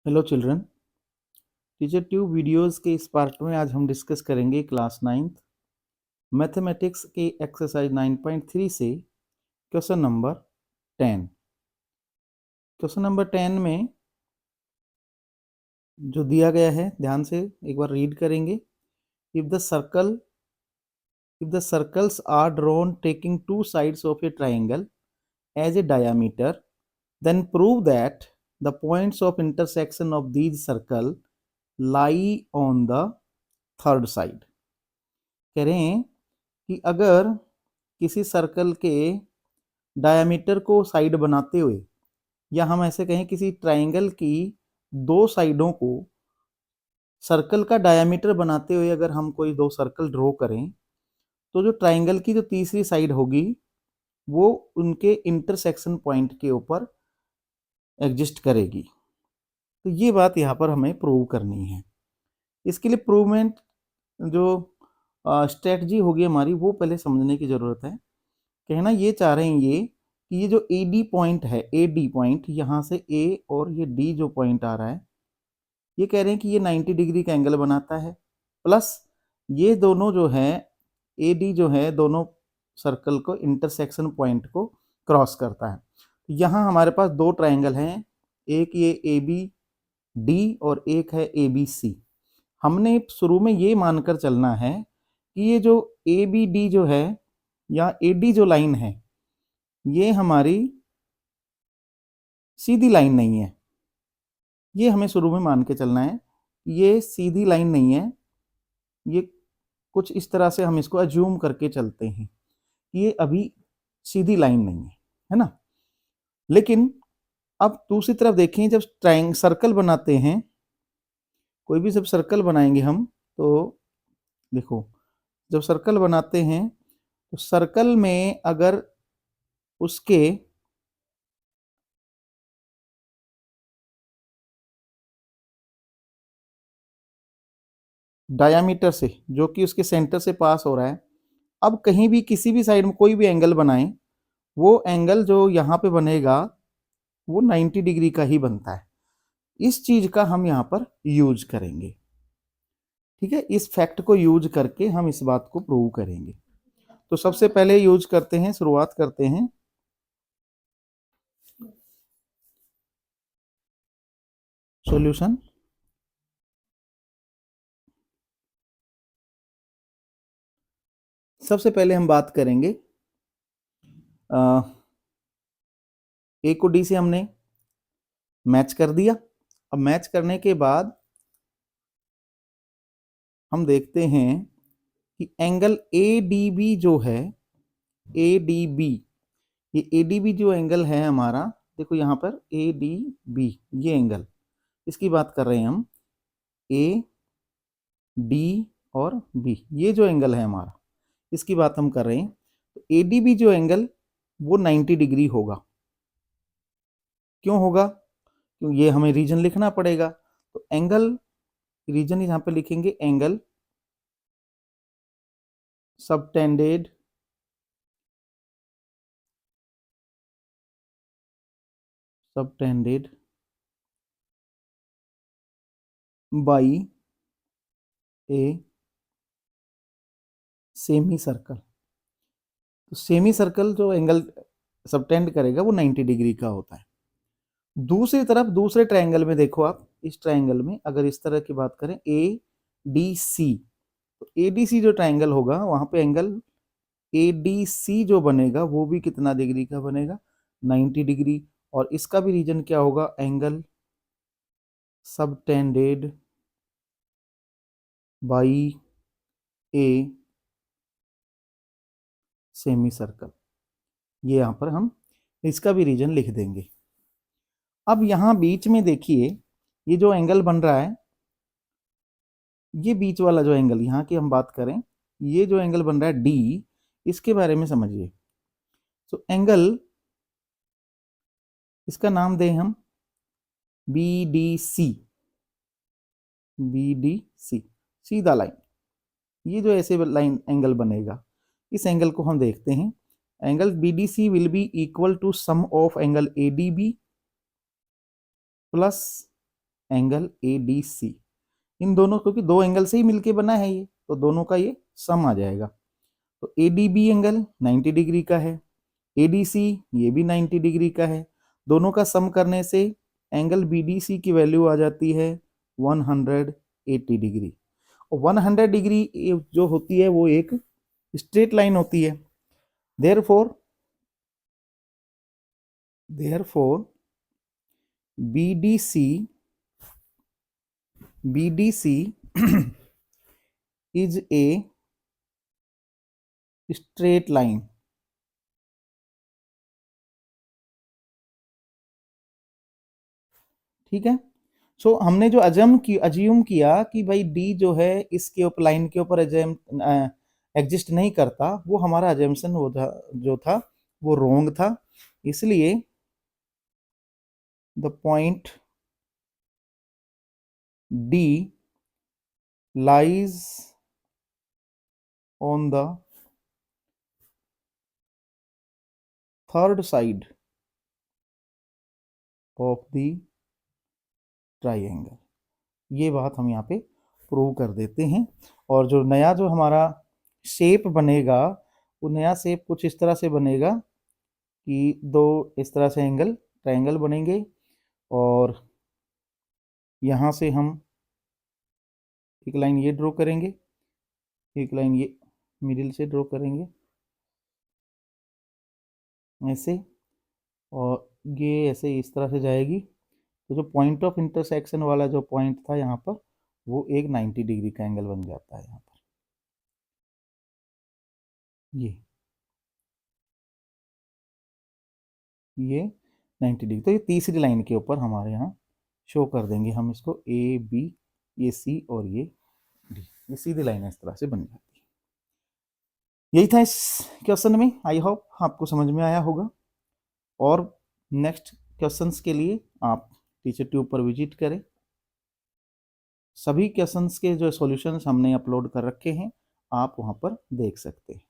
Hello children, teacher tube videos के इस part में आज हम डिस्कस करेंगे क्लास 9th मैथमेटिक्स के एक्सरसाइज 9.3 से क्वेश्चन नंबर 10। क्वेश्चन नंबर 10 में जो दिया गया है ध्यान से एक बार रीड करेंगे। If the circles are drawn taking two sides of a triangle as a diameter, then prove that the points of intersection of these circle lie on the third side। कह रहे हैं कि अगर किसी सर्कल के diameter को side बनाते हुए, या हम ऐसे कहें किसी ट्राइंगल की दो साइडों को सर्कल का डायमीटर बनाते हुए अगर हम कोई दो सर्कल ड्रॉ करें, तो जो ट्राइंगल की जो तीसरी साइड होगी वो उनके इंटरसेक्शन पॉइंट के ऊपर एग्जिस्ट करेगी। तो ये बात यहाँ पर हमें प्रूव करनी है। इसके लिए प्रूवमेंट जो स्ट्रेटजी होगी हमारी वो पहले समझने की ज़रूरत है। कहना ये चाह रहे हैं कि ये जो ए डी पॉइंट है, ए डी पॉइंट, यहाँ से ए और ये डी जो पॉइंट आ रहा है, ये कह रहे हैं कि ये 90 डिग्री का एंगल बनाता है, प्लस ये दोनों जो है ए डी जो है दोनों सर्कल को इंटरसेक्शन पॉइंट को क्रॉस करता है। यहाँ हमारे पास दो ट्राइंगल हैं, एक ये ए बी डी और एक है ए बी सी। हमने शुरू में ये मानकर चलना है कि ये जो ए बी डी जो है या ए डी जो लाइन है ये हमारी सीधी लाइन नहीं है। ये हमें शुरू में मान के चलना है, ये सीधी लाइन नहीं है, ये कुछ इस तरह से हम इसको अज्यूम करके चलते हैं कि ये अभी सीधी लाइन नहीं है ना। लेकिन अब दूसरी तरफ देखें, जब सर्कल बनाते हैं, कोई भी जब सर्कल बनाएंगे हम, तो देखो जब सर्कल बनाते हैं तो सर्कल में अगर उसके डायामीटर से, जो कि उसके सेंटर से पास हो रहा है, अब कहीं भी किसी भी साइड में कोई भी एंगल बनाएं, वो एंगल जो यहाँ पे बनेगा वो 90 डिग्री का ही बनता है। इस चीज का हम यहाँ पर यूज करेंगे, ठीक है। इस फैक्ट को यूज करके हम इस बात को प्रूव करेंगे। तो सबसे पहले यूज करते हैं, शुरुआत करते हैं सॉल्यूशन। सबसे पहले हम बात करेंगे ए को डी से हमने मैच कर दिया। अब मैच करने के बाद हम देखते हैं कि एंगल ए डी बी जो है, ए डी बी, ये ए डी बी जो एंगल है हमारा, देखो यहाँ पर ए डी बी ये एंगल, इसकी बात कर रहे हैं हम। ए डी और बी ये जो एंगल है हमारा, इसकी बात हम कर रहे हैं। तो ए डी बी जो एंगल वो 90 डिग्री होगा। क्यों होगा? क्यों, ये हमें रीजन लिखना पड़ेगा। तो एंगल रीजन यहाँ पे लिखेंगे, angle subtended by a semi circle. तो सेमी सर्कल जो एंगल सबटेंड करेगा वो 90 डिग्री का होता है। दूसरी तरफ दूसरे ट्रायंगल में देखो आप, इस ट्रायंगल में अगर इस तरह की बात करें ए डी सी, तो ए डी सी जो ट्रायंगल होगा वहां पे एंगल ए डी सी जो बनेगा वो भी कितना डिग्री का बनेगा? 90 डिग्री। और इसका भी रीजन क्या होगा? Angle subtended by a semi circle. ये यहां पर हम इसका भी रीजन लिख देंगे। अब यहां बीच में देखिए, ये जो एंगल बन रहा है, ये बीच वाला जो एंगल यहाँ की हम बात करें, ये जो एंगल बन रहा है डी, इसके बारे में समझिए। तो एंगल, इसका नाम दें हम B D C, B D C, सीधा लाइन। ये जो ऐसे लाइन एंगल बनेगा, इस एंगल को हम देखते हैं। Angle B D C will be equal to sum of angle A D B plus angle ADC। इन दोनों, क्योंकि दो एंगल से ही मिलके बना है ये, तो दोनों का ये सम आ जाएगा। तो ADB एंगल 90 डिग्री का है, ADC ये भी 90 डिग्री का है। दोनों का सम करने से एंगल BDC की वैल्यू आ जाती है 180 डिग्री। और 100 डिग्री जो होती है वो एक स्ट्रेट लाइन होती है। Therefore BDC is a straight line। ठीक है। सो हमने जो अज्यूम किया कि भाई डी जो है इसके ऊपर, लाइन के ऊपर एग्जिस्ट नहीं करता, वो हमारा अजम्पशन जो था वो रोंग था। इसलिए the point D lies on the third side of the triangle. ये बात हम यहाँ पे प्रूव कर देते हैं। और जो नया जो हमारा शेप बनेगा, वो नया शेप कुछ इस तरह से बनेगा कि दो इस तरह से ट्रायंगल बनेंगे, और यहाँ से हम एक लाइन ये ड्रॉ करेंगे, एक लाइन ये मिडिल से ड्रॉ करेंगे ऐसे, और ये ऐसे इस तरह से जाएगी। तो जो पॉइंट ऑफ इंटरसेक्शन वाला जो पॉइंट था यहाँ पर, वो एक 90 डिग्री का एंगल बन जाता है यहाँ पर। ये 90 डिग्री, तो ये तीसरी लाइन के ऊपर हमारे यहाँ शो कर देंगे हम इसको, AB, ये C और ये D। ये सीधी लाइन इस तरह से बन जाती है। यही था इस क्वेश्चन में। आई होप आपको समझ में आया होगा। और नेक्स्ट क्वेश्चंस के लिए आप टीचर ट्यूब पर विजिट करें। सभी क्वेश्चंस के जो सॉल्यूशंस हमने अपलोड कर रखे हैं, आप वहाँ पर देख सकते हैं।